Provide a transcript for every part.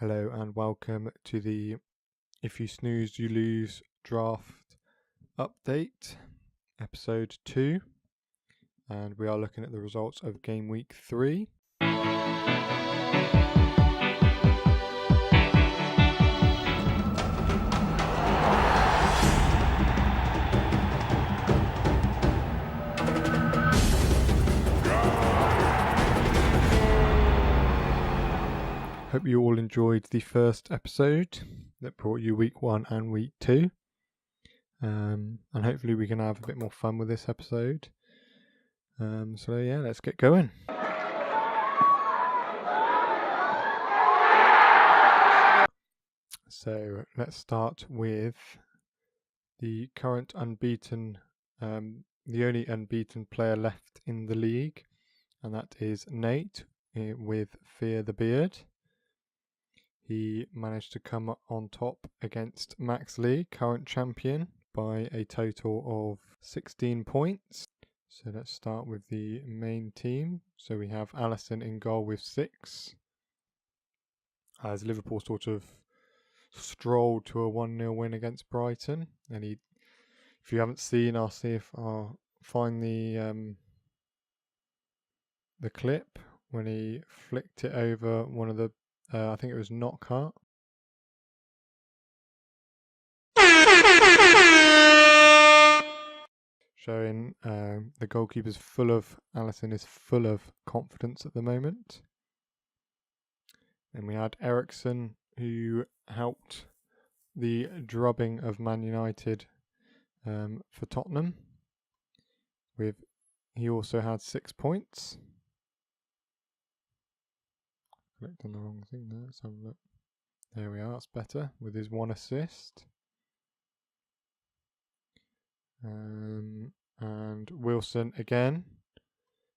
Hello and welcome to the If You Snooze You Lose draft update, episode 2, and we are looking at the results of game week 3. Hope you all enjoyed the first episode that brought you week 1 and week 2. And hopefully we can have a bit more fun with this episode. So yeah, let's get going. So let's start with the current unbeaten, the only unbeaten player left in the league, and that is Nate with Fear the Beard. He managed to come on top against Max Lee, current champion, by a total of 16 points. So let's start with the main team. So we have Alisson in goal with 6. As Liverpool sort of strolled to a 1-0 win against Brighton. And if you haven't seen, I'll find the clip when he flicked it over one of the I think it was Knockhart. Showing the goalkeeper's Alisson is full of confidence at the moment. And we had Ericsson, who helped the drubbing of Man United for Tottenham. He also had 6 points. Clicked on the wrong thing there. Let's have a look. There we are. That's better with his 1 assist. And Wilson again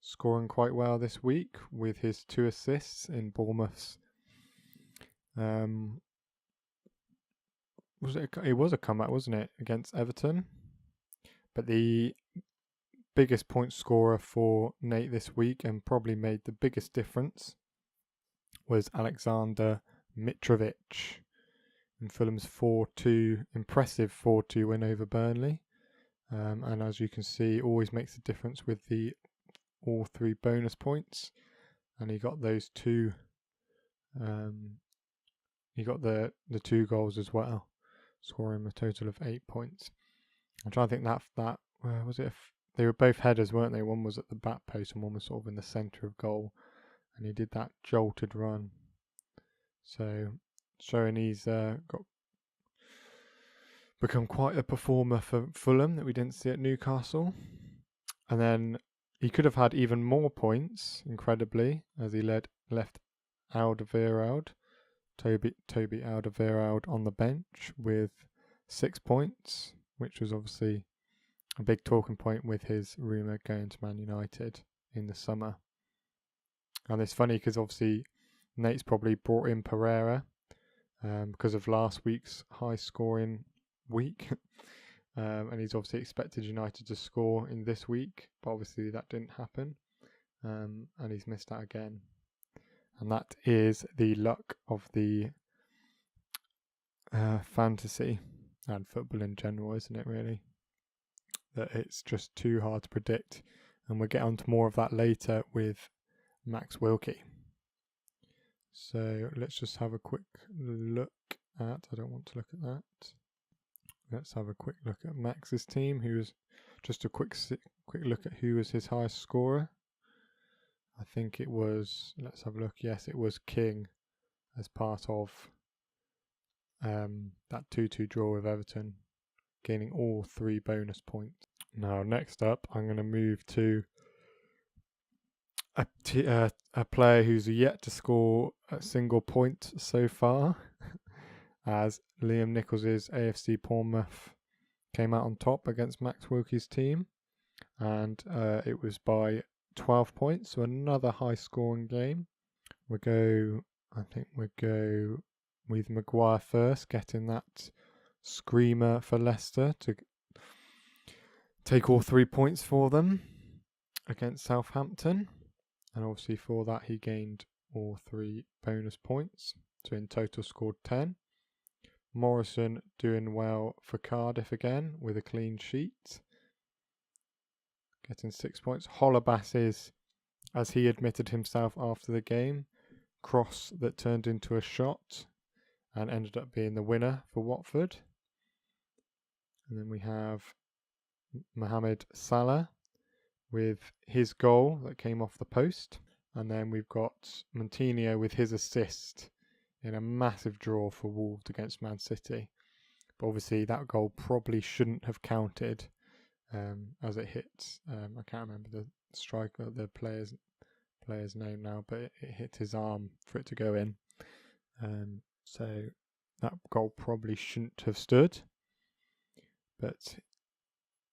scoring quite well this week with his 2 assists in Bournemouth's. It was a comeback, wasn't it, against Everton? But the biggest point scorer for Nate this week, and probably made the biggest difference, was Alexander Mitrovic in Fulham's 4-2, impressive 4-2 win over Burnley. And as you can see, always makes a difference with all 3 bonus points. And he got those 2. He got the 2 goals as well, scoring a total of 8 points. I'm trying to think that was it? They were both headers, weren't they? One was at the back post and one was sort of in the centre of goal. And he did that jolted run. So showing he's become quite a performer for Fulham that we didn't see at Newcastle. And then he could have had even more points, incredibly, as he left Alderweireld, Toby Alderweireld on the bench with 6 points, which was obviously a big talking point with his rumour going to Man United in the summer. And it's funny because obviously Nate's probably brought in Pereira because of last week's high scoring week. And he's obviously expected United to score in this week, but obviously that didn't happen. And he's missed out again. And that is the luck of the fantasy and football in general, isn't it, really? That it's just too hard to predict. And we'll get on to more of that later with Max Wilkie. So let's just have a quick look at, I don't want to look at that. Let's have a quick look at Max's team, who was just a quick look at who was his highest scorer. I think it was, let's have a look, yes, it was King as part of that 2-2 draw with Everton, gaining all 3 bonus points. Now, next up, I'm going to move to a player who's yet to score a single point so far, as Liam Nicholls' AFC Bournemouth came out on top against Max Wilkie's team, and it was by 12 points, so another high-scoring game. I think we'll go with Maguire first, getting that screamer for Leicester to take all 3 points for them against Southampton. And obviously for that he gained all 3 bonus points. so in total scored 10. Morrison doing well for Cardiff again with a clean sheet, getting 6 points. Holobas's, as he admitted himself after the game, cross that turned into a shot and ended up being the winner for Watford. And then we have Mohamed Salah with his goal that came off the post. And then we've got Montinho with his assist in a massive draw for Wolves against Man City. But obviously that goal probably shouldn't have counted as it hit. I can't remember the striker, the player's name now, but it hit his arm for it to go in. So that goal probably shouldn't have stood. But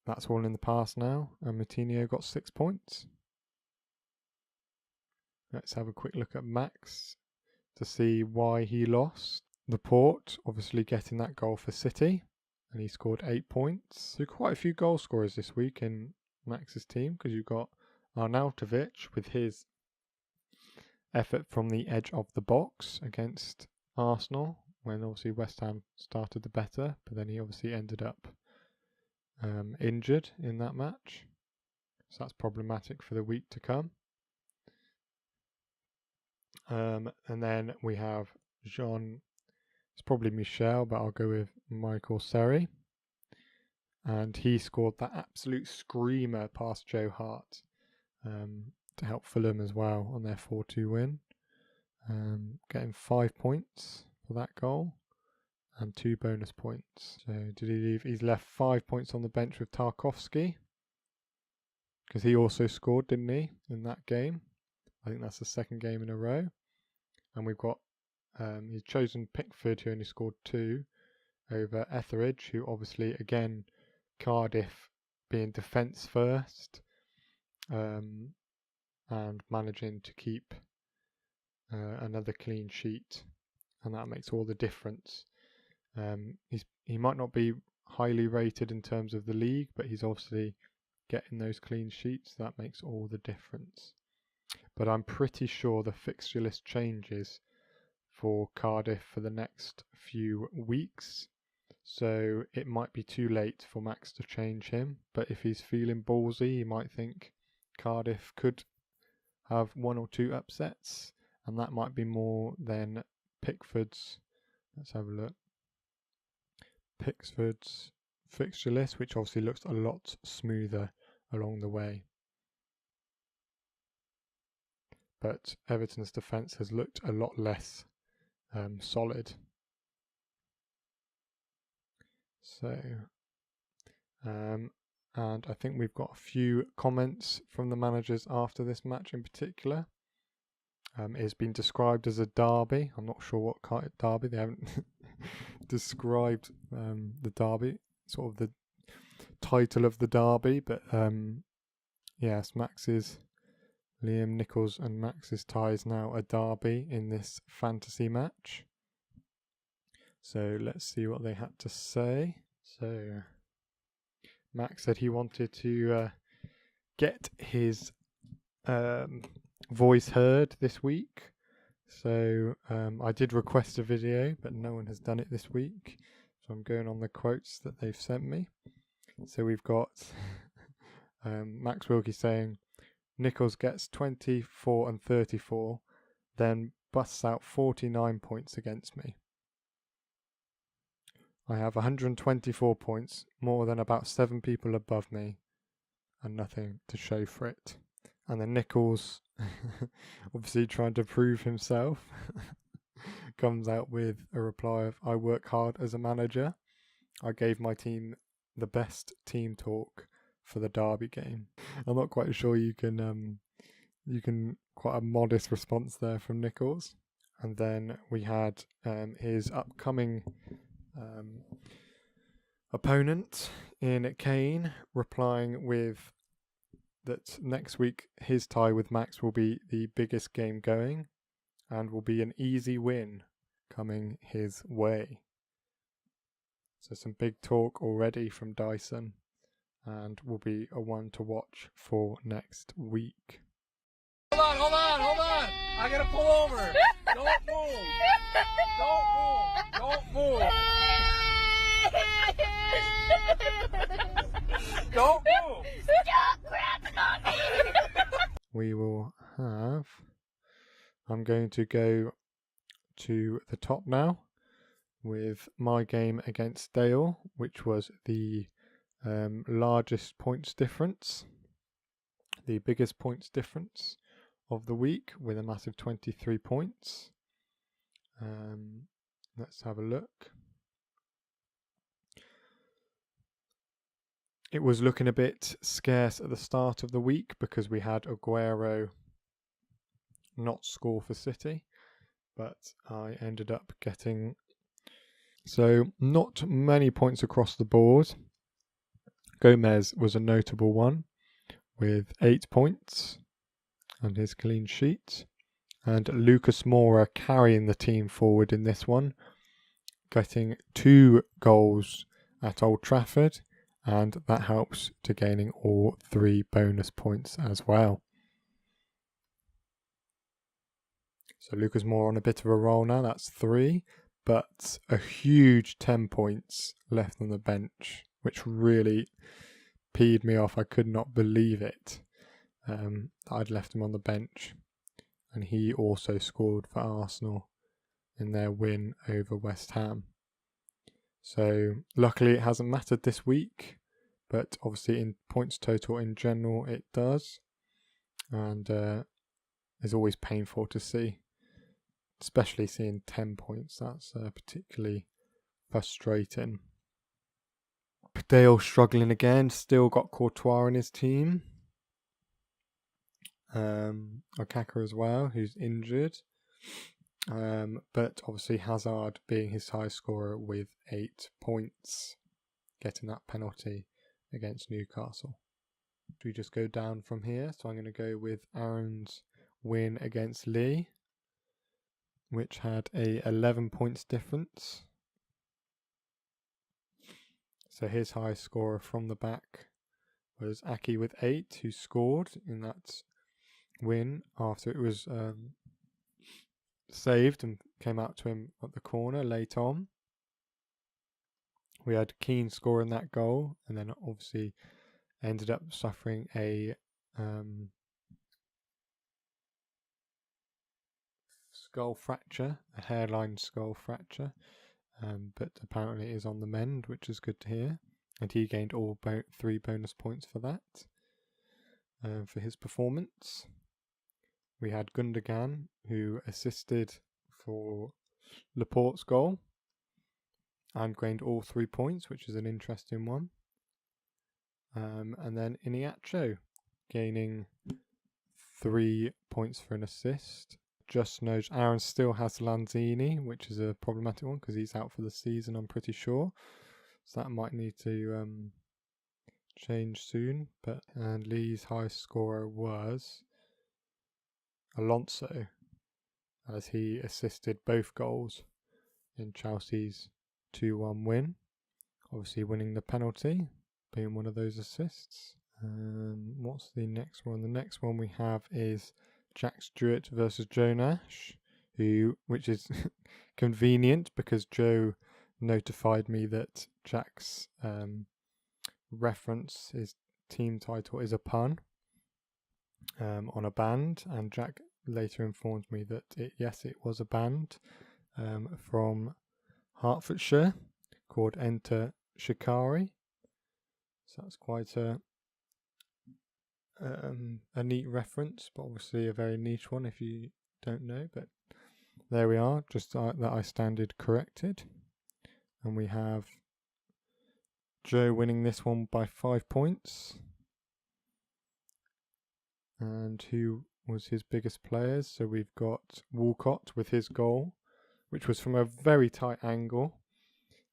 that's all in the past now, and Moutinho got 6 points. Let's have a quick look at Max to see why he lost. Laporte obviously getting that goal for City, and he scored 8 points. So quite a few goal scorers this week in Max's team, because you've got Arnautovic with his effort from the edge of the box against Arsenal, when obviously West Ham started the better, but then he obviously ended up injured in that match, so that's problematic for the week to come. And then we have Jean, it's probably Michel, but I'll go with Michael Seri, and he scored that absolute screamer past Joe Hart to help Fulham as well on their 4-2 win, getting 5 points for that goal and 2 bonus points. So did he leave? He's left 5 points on the bench with Tarkowski, because he also scored, didn't he, in that game? I think that's the second game in a row. And we've got, he's chosen Pickford, who only scored 2, over Etheridge, who obviously, again, Cardiff being defence first, and managing to keep another clean sheet, and that makes all the difference. He might not be highly rated in terms of the league, but he's obviously getting those clean sheets. That makes all the difference. But I'm pretty sure the fixture list changes for Cardiff for the next few weeks, so it might be too late for Max to change him. But if he's feeling ballsy, he might think Cardiff could have 1 or 2 upsets, and that might be more than Pickford's. Let's have a look. Pickford's fixture list, which obviously looks a lot smoother along the way. But Everton's defence has looked a lot less solid. So, and I think we've got a few comments from the managers after this match in particular. It's been described as a derby. I'm not sure what kind of derby. They haven't described the derby, sort of the title of the derby. But yes, Liam Nichols and Max's tie is now a derby in this fantasy match. So let's see what they had to say. So Max said he wanted to get his voice heard this week. So I did request a video, but no one has done it this week. So I'm going on the quotes that they've sent me. So we've got Max Wilkie saying, Nichols gets 24 and 34, then busts out 49 points against me. I have 124 points, more than about 7 people above me, and nothing to show for it. And then Nichols, obviously trying to prove himself, comes out with a reply of, I work hard as a manager. I gave my team the best team talk for the derby game. I'm not quite sure you can quite a modest response there from Nichols. And then we had his upcoming opponent in Kane replying with that next week his tie with Max will be the biggest game going and will be an easy win coming his way. So some big talk already from Dyson, and will be a one to watch for next week. Hold on. I gotta pull over. Don't move. Don't move. We will have... I'm going to go to the top now with my game against Dale, which was the largest points difference, the biggest points difference of the week, with a massive 23 points. Let's have a look. It was looking a bit scarce at the start of the week because we had Aguero not score for City, but I ended up getting... So not many points across the board. Gomez was a notable one with 8 points and his clean sheet. And Lucas Moura carrying the team forward in this one, getting 2 goals at Old Trafford, and that helps to gaining all 3 bonus points as well. So Lucas Moura on a bit of a roll now, that's 3, but a huge 10 points left on the bench, which really peed me off. I could not believe it. I'd left him on the bench, and he also scored for Arsenal in their win over West Ham. So luckily it hasn't mattered this week, but obviously in points total in general it does, and it's always painful to see, especially seeing 10 points. That's particularly frustrating. Dale struggling again, still got Courtois in his team. Okaka as well, who's injured. But obviously Hazard being his high scorer with 8 points, getting that penalty against Newcastle. We just go down from here, so I'm going to go with Aaron's win against Lee, which had a 11 points difference. So his high scorer from the back was Aki with 8, who scored in that win after it was saved and came out to him at the corner late on. We had Kane scoring that goal, and then obviously ended up suffering a skull fracture, a hairline skull fracture, but apparently is on the mend, which is good to hear. And he gained all 3 bonus points for that, for his performance. We had Gundogan, who assisted for Laporte's goal and gained all 3 points, which is an interesting one. And then Iniacho gaining 3 points for an assist. Just knows Aaron still has Lanzini, which is a problematic one because he's out for the season, I'm pretty sure. So that might need to change soon. And Lee's high scorer was Alonso, as he assisted both goals in Chelsea's 2-1 win. Obviously winning the penalty, being one of those assists. What's the next one? The next one we have is Jack Stewart versus Joe Nash, which is convenient because Joe notified me that Jack's reference, his team title, is a pun on a band, and Jack later informed me that it was a band from Hertfordshire called Enter Shikari. So that's quite a neat reference, but obviously a very niche one if you don't know. But there we are, just that I standard corrected. And we have Joe winning this one by 5 points. And who was his biggest players? So we've got Walcott with his goal, which was from a very tight angle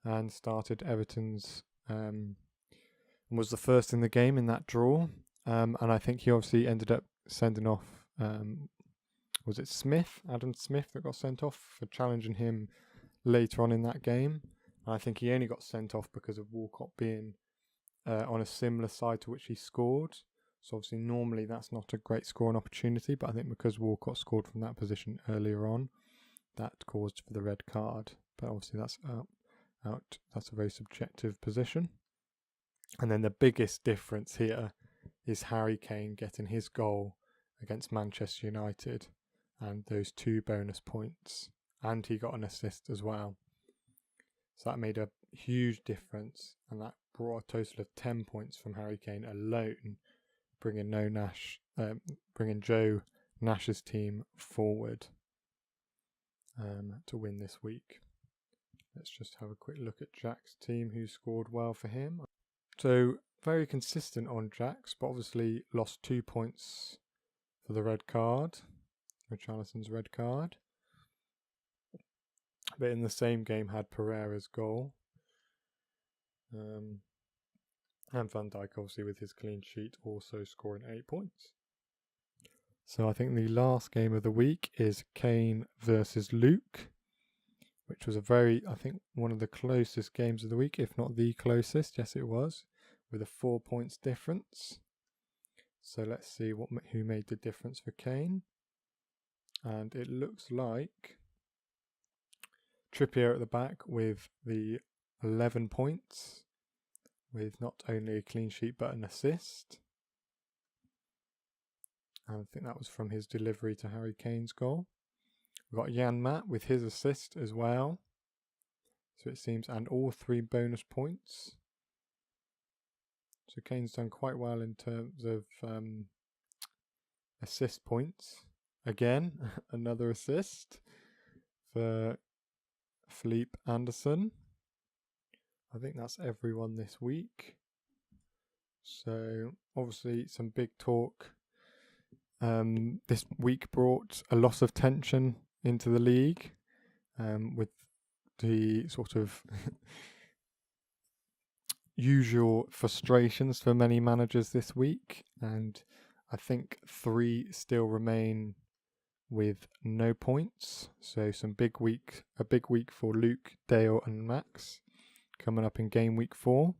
and started Everton's and was the first in the game in that draw. And I think he obviously ended up sending off, was it Smith, Adam Smith, that got sent off for challenging him later on in that game. And I think he only got sent off because of Walcott being on a similar side to which he scored. So obviously normally that's not a great scoring opportunity, but I think because Walcott scored from that position earlier on, that caused for the red card. But obviously that's out. That's a very subjective position. And then the biggest difference here is Harry Kane getting his goal against Manchester United and those 2 bonus points, and he got an assist as well. So that made a huge difference, and that brought a total of 10 points from Harry Kane alone, bringing Joe Nash's team forward to win this week. Let's just have a quick look at Jack's team, who scored well for him. So very consistent on Jack's, but obviously lost 2 points for the red card, Richarlison's red card. But in the same game had Pereira's goal. And Van Dijk obviously with his clean sheet also scoring 8 points. So I think the last game of the week is Kane versus Luke, which was one of the closest games of the week, if not the closest. Yes, it was, with a 4 points difference. So let's see who made the difference for Kane. And it looks like Trippier at the back with the 11 points, with not only a clean sheet but an assist. And I think that was from his delivery to Harry Kane's goal. We've got Jan Matt with his assist as well. So it seems, and all 3 bonus points. So Kane's done quite well in terms of assist points. Again, another assist for Philippe Anderson. I think that's everyone this week. So obviously some big talk. This week brought a lot of tension into the league, with the sort of usual frustrations for many managers this week, and I think 3 still remain with no points. So a big week for Luke, Dale and Max coming up in game week 4.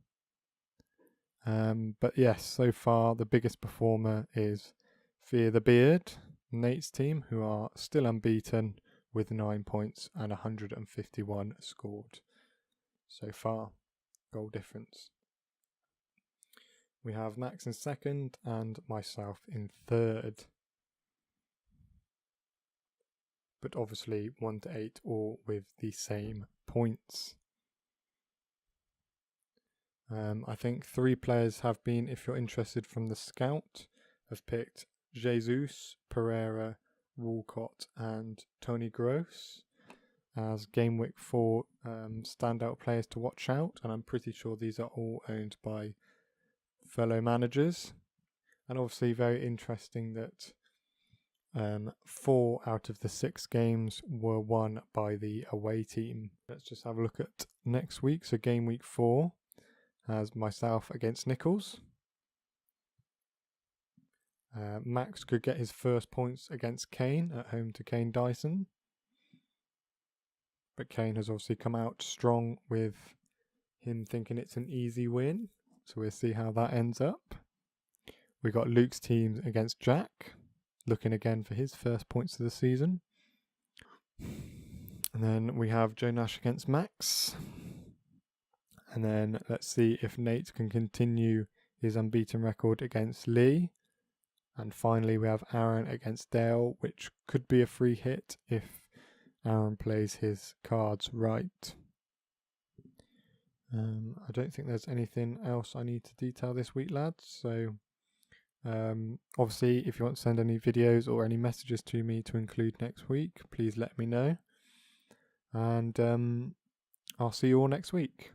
But yes, so far the biggest performer is Fear the Beard, Nate's team, who are still unbeaten with 9 points and 151 scored so far, goal difference. We have Max in second and myself in third. But obviously 1 to 8 all with the same points. I think 3 players have been, if you're interested from the scout, have picked Jesus, Pereira, Walcott and Tony Gross as game week 4 standout players to watch out, and I'm pretty sure these are all owned by fellow managers. And obviously very interesting that 4 out of the 6 games were won by the away team. Let's just have a look at next week. So game week 4 has myself against Nichols. Max could get his first points against Kane at home to Kane Dyson. But Kane has obviously come out strong with him thinking it's an easy win. So we'll see how that ends up. We got Luke's team against Jack, looking again for his first points of the season. And then we have Joe Nash against Max. And then let's see if Nate can continue his unbeaten record against Lee. And finally we have Aaron against Dale, which could be a free hit if Aaron plays his cards right. I don't think there's anything else I need to detail this week, lads. So obviously if you want to send any videos or any messages to me to include next week, please let me know. And I'll see you all next week.